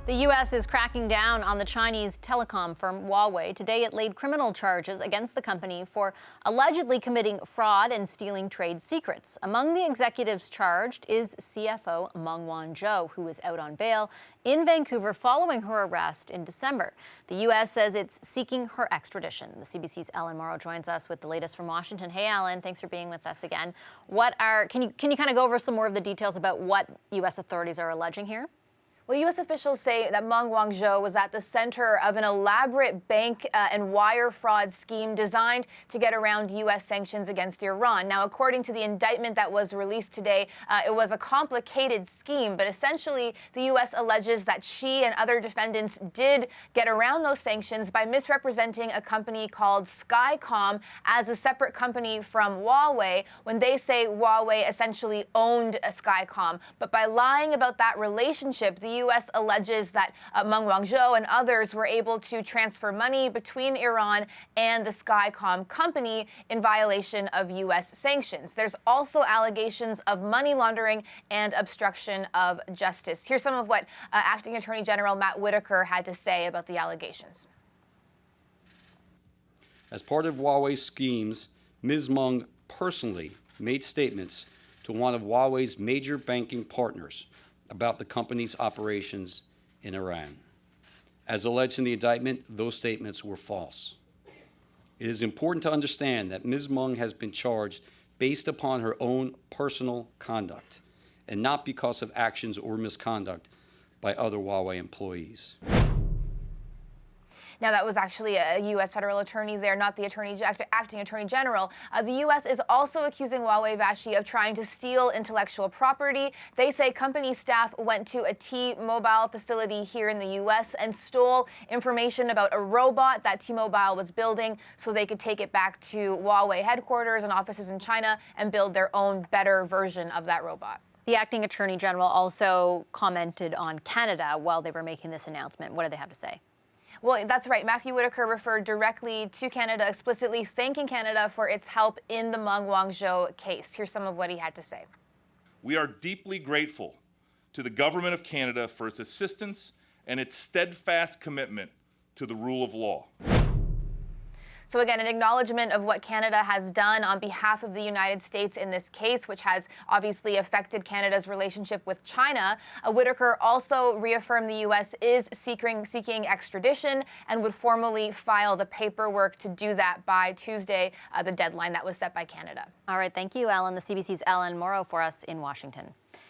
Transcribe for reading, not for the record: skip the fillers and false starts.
The U.S. is cracking down on the Chinese telecom firm Huawei. Today, it laid criminal charges against the company for allegedly committing fraud and stealing trade secrets. Among the executives charged is CFO Meng Wanzhou, who is out on bail in Vancouver following her arrest in December. The U.S. says it's seeking her extradition. The CBC's Ellen Morrow joins us with the latest from Washington. Hey, Ellen, thanks for being with us again. Can you kind of go over some more of the details about what U.S. authorities are alleging here? Well, U.S. officials say that Meng Wanzhou was at the center of an elaborate bank and wire fraud scheme designed to get around U.S. sanctions against Iran. Now, according to the indictment that was released today, it was a complicated scheme, but essentially the U.S. alleges that she and other defendants did get around those sanctions by misrepresenting a company called Skycom as a separate company from Huawei when they say Huawei essentially owned Skycom. But by lying about that relationship, the U.S. alleges that Meng Wanzhou and others were able to transfer money between Iran and the Skycom company in violation of U.S. sanctions. There's also allegations of money laundering and obstruction of justice. Here's some of what Acting Attorney General Matt Whitaker had to say about the allegations. As part of Huawei's schemes, Ms. Meng personally made statements to one of Huawei's major banking partners about the company's operations in Iran. As alleged in the indictment, those statements were false. It is important to understand that Ms. Meng has been charged based upon her own personal conduct and not because of actions or misconduct by other Huawei employees. Now, that was actually a U.S. federal attorney there, not the acting attorney general. The U.S. is also accusing Huawei Vashi of trying to steal intellectual property. They say company staff went to a T-Mobile facility here in the U.S. and stole information about a robot that T-Mobile was building so they could take it back to Huawei headquarters and offices in China and build their own better version of that robot. The acting attorney general also commented on Canada while they were making this announcement. What did they have to say? Well, that's right. Matthew Whitaker referred directly to Canada, explicitly thanking Canada for its help in the Meng Wanzhou case. Here's some of what he had to say. We are deeply grateful to the Government of Canada for its assistance and its steadfast commitment to the rule of law. So again, an acknowledgement of what Canada has done on behalf of the United States in this case, which has obviously affected Canada's relationship with China. Whitaker also reaffirmed the U.S. is seeking extradition and would formally file the paperwork to do that by Tuesday, the deadline that was set by Canada. All right, thank you, Ellen. The CBC's Ellen Morrow for us in Washington.